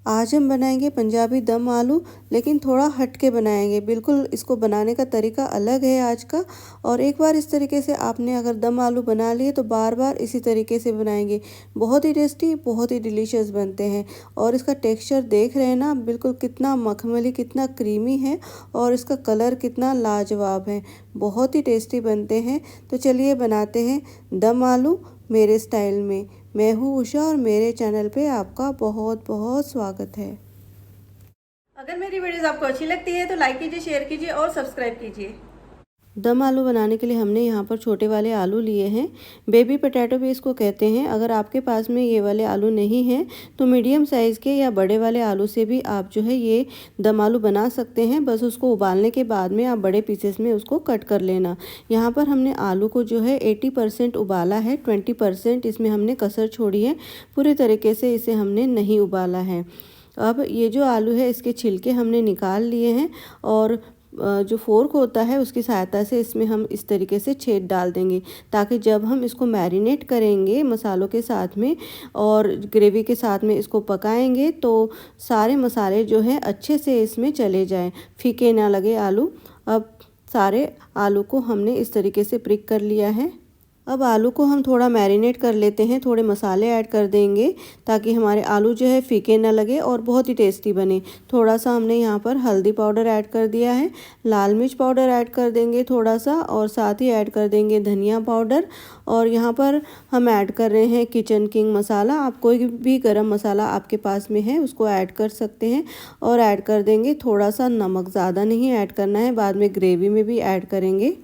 आज हम बनाएंगे पंजाबी दम आलू, लेकिन थोड़ा हट के बनाएंगे। बिल्कुल इसको बनाने का तरीका अलग है आज का। और एक बार इस तरीके से आपने अगर दम आलू बना लिए तो बार बार इसी तरीके से बनाएंगे। बहुत ही टेस्टी, बहुत ही डिलीशियस बनते हैं। और इसका टेक्सचर देख रहे हैं ना, बिल्कुल कितना मखमली, कितना क्रीमी है। और इसका कलर कितना लाजवाब है। बहुत ही टेस्टी बनते हैं। तो चलिए बनाते हैं दम आलू मेरे स्टाइल में। मैं हूँ उषा और मेरे चैनल पे आपका बहुत बहुत स्वागत है। अगर मेरी वीडियोस आपको अच्छी लगती है तो लाइक कीजिए, शेयर कीजिए और सब्सक्राइब कीजिए। दम आलू बनाने के लिए हमने यहाँ पर छोटे वाले आलू लिए हैं। बेबी पोटैटो भी इसको कहते हैं। अगर आपके पास में ये वाले आलू नहीं हैं तो मीडियम साइज़ के या बड़े वाले आलू से भी आप जो है ये दम आलू बना सकते हैं। बस उसको उबालने के बाद में आप बड़े पीसेस में उसको कट कर लेना। यहाँ पर हमने आलू को जो है 80% उबाला है, 20% इसमें हमने कसर छोड़ी है। पूरे तरीके से इसे हमने नहीं उबाला है। अब ये जो आलू है इसके छिलके हमने निकाल लिए हैं और जो फोर्क होता है उसकी सहायता से इसमें हम इस तरीके से छेद डाल देंगे, ताकि जब हम इसको मैरिनेट करेंगे मसालों के साथ में और ग्रेवी के साथ में इसको पकाएंगे तो सारे मसाले जो हैं अच्छे से इसमें चले जाएं, फीके ना लगे आलू। अब सारे आलू को हमने इस तरीके से प्रिक कर लिया है। अब आलू को हम थोड़ा मैरिनेट कर लेते हैं, थोड़े मसाले ऐड कर देंगे ताकि हमारे आलू जो है फीके ना लगे और बहुत ही टेस्टी बने। थोड़ा सा हमने यहाँ पर हल्दी पाउडर ऐड कर दिया है, लाल मिर्च पाउडर ऐड कर देंगे थोड़ा सा, और साथ ही ऐड कर देंगे धनिया पाउडर। और यहाँ पर हम ऐड कर रहे हैं किचन किंग मसाला। आप कोई भी गरम मसाला आपके पास में है उसको ऐड कर सकते हैं। और ऐड कर देंगे थोड़ा सा नमक, ज़्यादा नहीं ऐड करना है, बाद में ग्रेवी में भी ऐड करेंगे।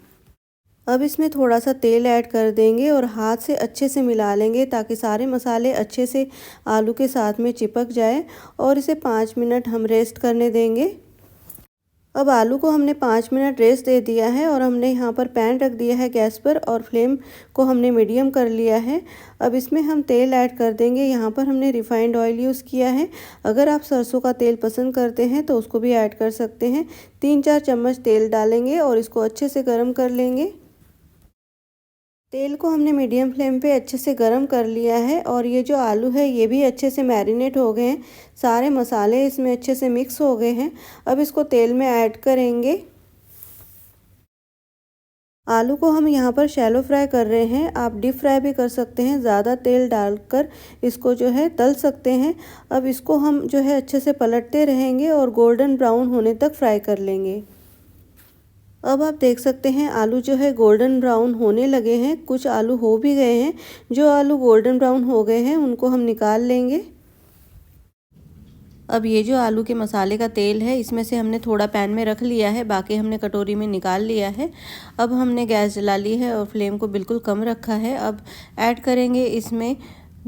अब इसमें थोड़ा सा तेल ऐड कर देंगे और हाथ से अच्छे से मिला लेंगे ताकि सारे मसाले अच्छे से आलू के साथ में चिपक जाए। और इसे 5 मिनट हम रेस्ट करने देंगे। अब आलू को हमने 5 मिनट रेस्ट दे दिया है और हमने यहाँ पर पैन रख दिया है गैस पर और फ्लेम को हमने मीडियम कर लिया है। अब इसमें हम तेल ऐड कर देंगे। यहाँ पर हमने रिफाइंड ऑयल यूज़ किया है। अगर आप सरसों का तेल पसंद करते हैं तो उसको भी ऐड कर सकते हैं। 3-4 चम्मच तेल डालेंगे और इसको अच्छे से गर्म कर लेंगे। तेल को हमने मीडियम फ्लेम पे अच्छे से गरम कर लिया है और ये जो आलू है ये भी अच्छे से मैरिनेट हो गए हैं। सारे मसाले इसमें अच्छे से मिक्स हो गए हैं। अब इसको तेल में ऐड करेंगे। आलू को हम यहाँ पर शैलो फ्राई कर रहे हैं, आप डीप फ्राई भी कर सकते हैं। ज़्यादा तेल डालकर इसको जो है तल सकते हैं। अब इसको हम जो है अच्छे से पलटते रहेंगे और गोल्डन ब्राउन होने तक फ्राई कर लेंगे। अब आप देख सकते हैं आलू जो है गोल्डन ब्राउन होने लगे हैं, कुछ आलू हो भी गए हैं। जो आलू गोल्डन ब्राउन हो गए हैं उनको हम निकाल लेंगे। अब ये जो आलू के मसाले का तेल है इसमें से हमने थोड़ा पैन में रख लिया है, बाकी हमने कटोरी में निकाल लिया है। अब हमने गैस जला ली है और फ्लेम को बिल्कुल कम रखा है। अब ऐड करेंगे इसमें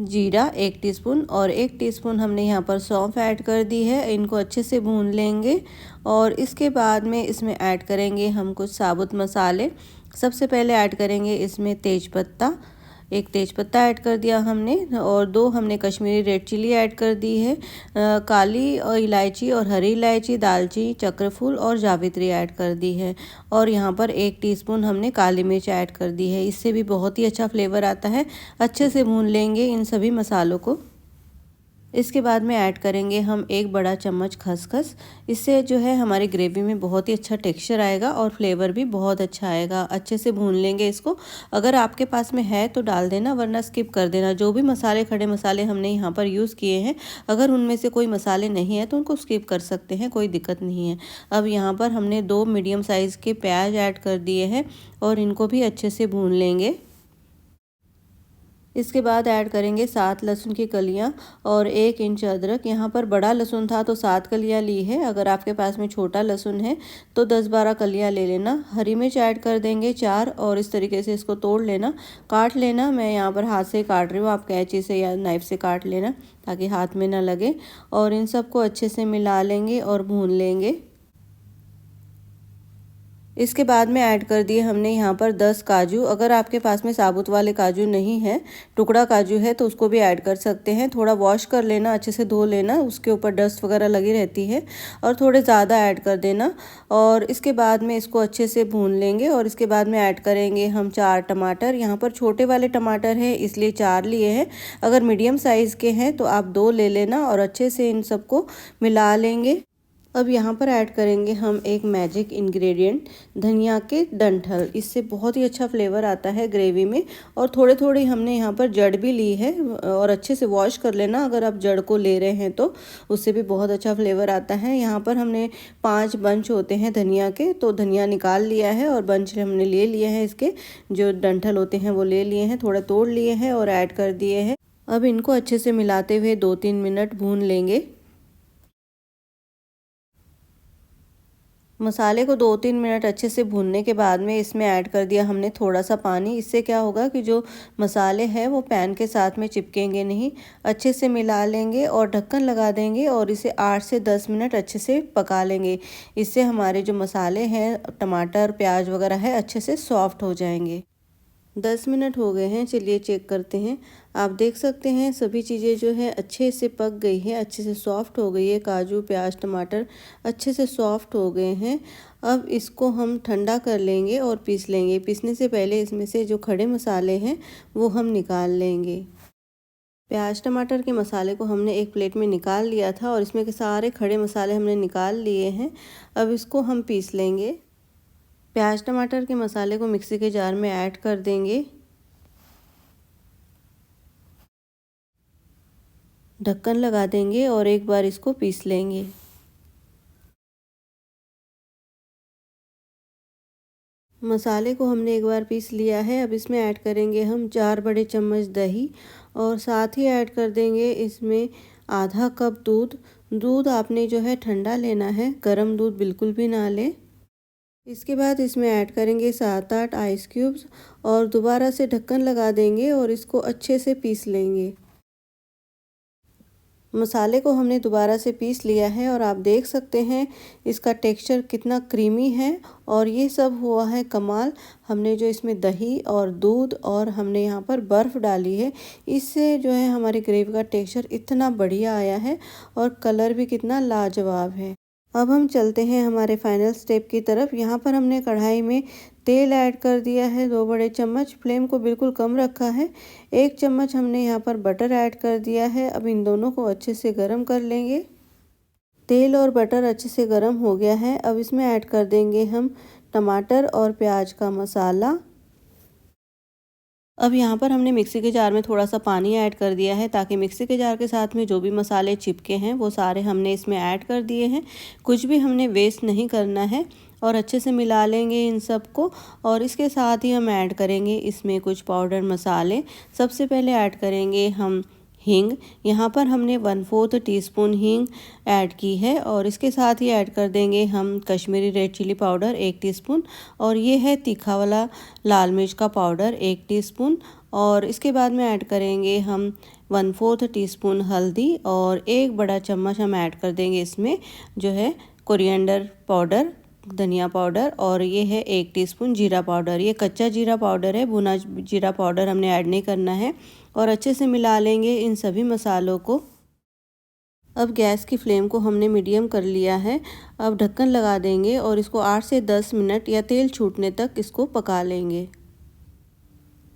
जीरा 1 टीस्पून और 1 टीस्पून हमने यहाँ पर सौंफ ऐड कर दी है। इनको अच्छे से भून लेंगे और इसके बाद में इसमें ऐड करेंगे हम कुछ साबुत मसाले। सबसे पहले ऐड करेंगे इसमें तेज़पत्ता, 1 तेज़पत्ता ऐड कर दिया हमने और 2 हमने कश्मीरी रेड चिली ऐड कर दी है। काली और इलायची और हरी इलायची, दालचीनी, चक्रफूल और जावित्री ऐड कर दी है। और यहाँ पर 1 टीस्पून हमने काली मिर्च ऐड कर दी है। इससे भी बहुत ही अच्छा फ्लेवर आता है। अच्छे से भून लेंगे इन सभी मसालों को। इसके बाद में ऐड करेंगे हम 1 बड़ा चम्मच खसखस। इससे जो है हमारी ग्रेवी में बहुत ही अच्छा टेक्सचर आएगा और फ्लेवर भी बहुत अच्छा आएगा। अच्छे से भून लेंगे इसको। अगर आपके पास में है तो डाल देना, वरना स्किप कर देना। जो भी मसाले, खड़े मसाले हमने यहाँ पर यूज़ किए हैं, अगर उनमें से कोई मसाले नहीं है तो उनको स्किप कर सकते हैं, कोई दिक्कत नहीं है। अब यहाँ पर हमने 2 मीडियम साइज़ के प्याज ऐड कर दिए हैं और इनको भी अच्छे से भून लेंगे। इसके बाद ऐड करेंगे 7 लहसुन की कलियां और 1 इंच अदरक। यहाँ पर बड़ा लहसुन था तो 7 कलियां ली है। अगर आपके पास में छोटा लहसुन है तो 10-12 कलियां ले लेना। हरी मिर्च ऐड कर देंगे 4 और इस तरीके से इसको तोड़ लेना, काट लेना। मैं यहाँ पर हाथ से काट रही हूँ, आप कैंची से या नाइफ से काट लेना ताकि हाथ में ना लगे। और इन सबको अच्छे से मिला लेंगे और भून लेंगे। इसके बाद में ऐड कर दिए हमने यहाँ पर 10 काजू। अगर आपके पास में साबुत वाले काजू नहीं है, टुकड़ा काजू है, तो उसको भी ऐड कर सकते हैं। थोड़ा वॉश कर लेना, अच्छे से धो लेना, उसके ऊपर डस्ट वगैरह लगी रहती है, और थोड़े ज़्यादा ऐड कर देना। और इसके बाद में इसको अच्छे से भून लेंगे। और इसके बाद में ऐड करेंगे हम 4 टमाटर। यहाँ पर छोटे वाले टमाटर हैं इसलिए 4 लिए हैं। अगर मीडियम साइज़ के हैं तो आप 2 ले लेना, और अच्छे से इन सबको मिला लेंगे। अब यहाँ पर ऐड करेंगे हम एक मैजिक इंग्रेडिएंट, धनिया के डंठल। इससे बहुत ही अच्छा फ्लेवर आता है ग्रेवी में। और थोड़े थोड़े हमने यहाँ पर जड़ भी ली है, और अच्छे से वॉश कर लेना अगर आप जड़ को ले रहे हैं तो, उससे भी बहुत अच्छा फ्लेवर आता है। यहाँ पर हमने 5 बंच होते हैं धनिया के, तो धनिया निकाल लिया है और बंच हमने ले लिए हैं। इसके जो डंठल होते हैं वो ले लिए हैं, थोड़ा तोड़ लिए हैं और ऐड कर दिए हैं। अब इनको अच्छे से मिलाते हुए 2-3 मिनट भून लेंगे। मसाले को 2-3 मिनट अच्छे से भूनने के बाद में इसमें ऐड कर दिया हमने थोड़ा सा पानी। इससे क्या होगा कि जो मसाले हैं वो पैन के साथ में चिपकेंगे नहीं। अच्छे से मिला लेंगे और ढक्कन लगा देंगे, और इसे 8 से 10 मिनट अच्छे से पका लेंगे। इससे हमारे जो मसाले हैं, टमाटर प्याज वगैरह है, अच्छे से सॉफ्ट हो जाएंगे। 10 मिनट हो गए हैं, चलिए चेक करते हैं। आप देख सकते हैं सभी चीज़ें जो है अच्छे से पक गई है, अच्छे से सॉफ्ट हो गई है। काजू प्याज टमाटर अच्छे से सॉफ्ट हो गए हैं। अब इसको हम ठंडा कर लेंगे और पीस लेंगे। पीसने से पहले इसमें से जो खड़े मसाले हैं वो हम निकाल लेंगे। प्याज टमाटर के मसाले को हमने एक प्लेट में निकाल लिया था, और इसमें के सारे खड़े मसाले हमने निकाल लिए हैं। अब इसको हम पीस लेंगे। प्याज टमाटर के मसाले को मिक्सी के जार में ऐड कर देंगे। ढक्कन लगा देंगे और एक बार इसको पीस लेंगे। मसाले को हमने एक बार पीस लिया है। अब इसमें ऐड करेंगे हम 4 बड़े चम्मच दही, और साथ ही ऐड कर देंगे इसमें आधा कप दूध। दूध आपने जो है ठंडा लेना है, गरम दूध बिल्कुल भी ना लें। इसके बाद इसमें ऐड करेंगे 7-8 आइस क्यूब्स, और दोबारा से ढक्कन लगा देंगे और इसको अच्छे से पीस लेंगे। मसाले को हमने दोबारा से पीस लिया है, और आप देख सकते हैं इसका टेक्सचर कितना क्रीमी है। और ये सब हुआ है कमाल। हमने जो इसमें दही और दूध और हमने यहाँ पर बर्फ़ डाली है, इससे जो है हमारी ग्रेवी का टेक्सचर इतना बढ़िया आया है, और कलर भी कितना लाजवाब है। अब हम चलते हैं हमारे फाइनल स्टेप की तरफ। यहाँ पर हमने कढ़ाई में तेल ऐड कर दिया है 2 बड़े चम्मच। फ्लेम को बिल्कुल कम रखा है। 1 चम्मच हमने यहाँ पर बटर ऐड कर दिया है। अब इन दोनों को अच्छे से गर्म कर लेंगे। तेल और बटर अच्छे से गर्म हो गया है। अब इसमें ऐड कर देंगे हम टमाटर और प्याज का मसाला। अब यहाँ पर हमने मिक्सी के जार में थोड़ा सा पानी ऐड कर दिया है, ताकि मिक्सी के जार के साथ में जो भी मसाले चिपके हैं वो सारे हमने इसमें ऐड कर दिए हैं। कुछ भी हमने वेस्ट नहीं करना है, और अच्छे से मिला लेंगे इन सब को। और इसके साथ ही हम ऐड करेंगे इसमें कुछ पाउडर मसाले। सबसे पहले ऐड करेंगे हम हींग। यहाँ पर हमने 1/4 टीस्पून हींग ऐड की है, और इसके साथ ही ऐड कर देंगे हम Kashmiri red chilli powder 1 teaspoon, और ये है तीखा वाला लाल मिर्च का पाउडर 1 टीस्पून। और इसके बाद में ऐड करेंगे हम 1/4 टीस्पून हल्दी, और 1 बड़ा चम्मच हम ऐड कर देंगे इसमें जो है कोरिएंडर पाउडर, धनिया पाउडर, और ये है 1 टीस्पून जीरा पाउडर। ये कच्चा जीरा पाउडर है, भुना जीरा पाउडर हमने ऐड नहीं करना है। और अच्छे से मिला लेंगे इन सभी मसालों को। अब गैस की फ्लेम को हमने मीडियम कर लिया है। अब ढक्कन लगा देंगे और इसको 8 से 10 मिनट या तेल छूटने तक इसको पका लेंगे।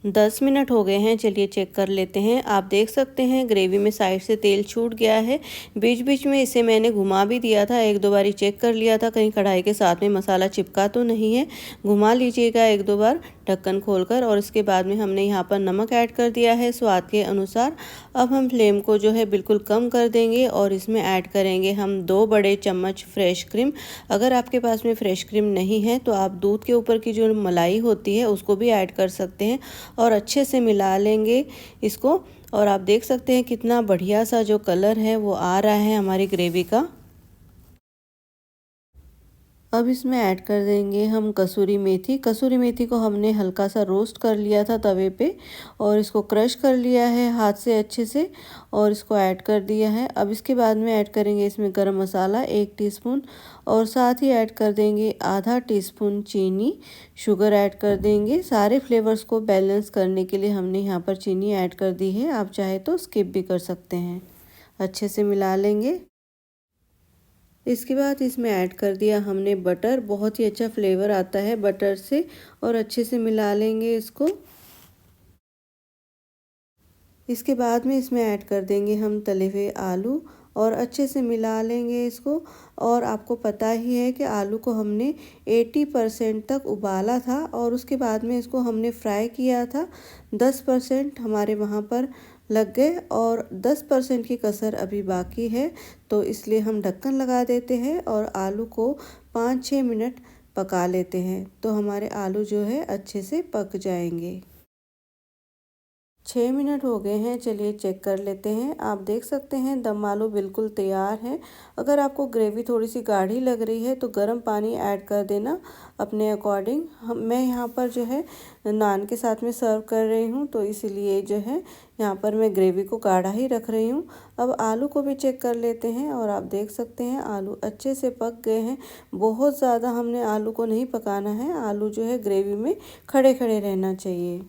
10 मिनट हो गए हैं, चलिए चेक कर लेते हैं। आप देख सकते हैं ग्रेवी में साइड से तेल छूट गया है। बीच बीच में इसे मैंने घुमा भी दिया था, 1-2 बारी चेक कर लिया था कहीं कढ़ाई के साथ में मसाला चिपका तो नहीं है। घुमा लीजिएगा 1-2 बार ढक्कन खोलकर। और इसके बाद में हमने यहाँ पर नमक ऐड कर दिया है स्वाद के अनुसार। अब हम फ्लेम को जो है बिल्कुल कम कर देंगे, और इसमें ऐड करेंगे हम 2 बड़े चम्मच फ्रेश क्रीम। अगर आपके पास में फ्रेश क्रीम नहीं है तो आप दूध के ऊपर की जो मलाई होती है उसको भी ऐड कर सकते हैं, और अच्छे से मिला लेंगे इसको। और आप देख सकते हैं कितना बढ़िया सा जो कलर है वो आ रहा है हमारी ग्रेवी का। अब इसमें ऐड कर देंगे हम कसूरी मेथी। कसूरी मेथी को हमने हल्का सा रोस्ट कर लिया था तवे पे और इसको क्रश कर लिया है हाथ से अच्छे से और इसको ऐड कर दिया है। अब इसके बाद में ऐड करेंगे इसमें गरम मसाला 1 टीस्पून और साथ ही ऐड कर देंगे आधा टीस्पून चीनी, शुगर ऐड कर देंगे। सारे फ्लेवर्स को बैलेंस करने के लिए हमने यहाँ पर चीनी ऐड कर दी है, आप चाहे तो स्किप भी कर सकते हैं। अच्छे से मिला लेंगे। इसके बाद इसमें ऐड कर दिया हमने बटर, बहुत ही अच्छा फ्लेवर आता है बटर से और अच्छे से मिला लेंगे इसको। इसके बाद में इसमें ऐड कर देंगे हम तले हुए आलू और अच्छे से मिला लेंगे इसको। और आपको पता ही है कि आलू को हमने 80% तक उबाला था और उसके बाद में इसको हमने फ्राई किया था। 10% हमारे वहाँ पर लग गए और 10% की कसर अभी बाकी है, तो इसलिए हम ढक्कन लगा देते हैं और आलू को 5-6 मिनट पका लेते हैं, तो हमारे आलू जो है अच्छे से पक जाएंगे। 6 मिनट हो गए हैं, चलिए चेक कर लेते हैं। आप देख सकते हैं दम आलू बिल्कुल तैयार है। अगर आपको ग्रेवी थोड़ी सी गाढ़ी लग रही है तो गर्म पानी ऐड कर देना अपने अकॉर्डिंग। मैं यहाँ पर जो है नान के साथ में सर्व कर रही हूँ, तो इसलिए जो है यहाँ पर मैं ग्रेवी को गाढ़ा ही रख रही हूँ। अब आलू को भी चेक कर लेते हैं और आप देख सकते हैं आलू अच्छे से पक गए हैं। बहुत ज़्यादा हमने आलू को नहीं पकाना है, आलू जो है ग्रेवी में खड़े खड़े रहना चाहिए।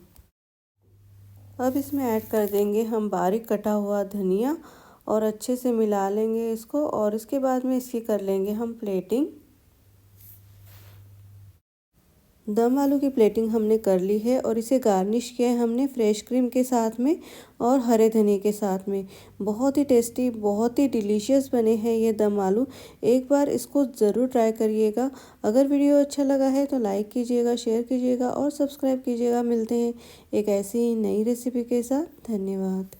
अब इसमें ऐड कर देंगे हम बारीक कटा हुआ धनिया और अच्छे से मिला लेंगे इसको और इसके बाद में इसकी कर लेंगे हम प्लेटिंग। दम आलू की प्लेटिंग हमने कर ली है और इसे गार्निश किया है हमने फ्रेश क्रीम के साथ में और हरे धनिए के साथ में। बहुत ही टेस्टी, बहुत ही डिलीशियस बने हैं ये दम आलू। एक बार इसको ज़रूर ट्राई करिएगा। अगर वीडियो अच्छा लगा है तो लाइक कीजिएगा, शेयर कीजिएगा और सब्सक्राइब कीजिएगा। मिलते हैं एक ऐसी ही नई रेसिपी के साथ। धन्यवाद।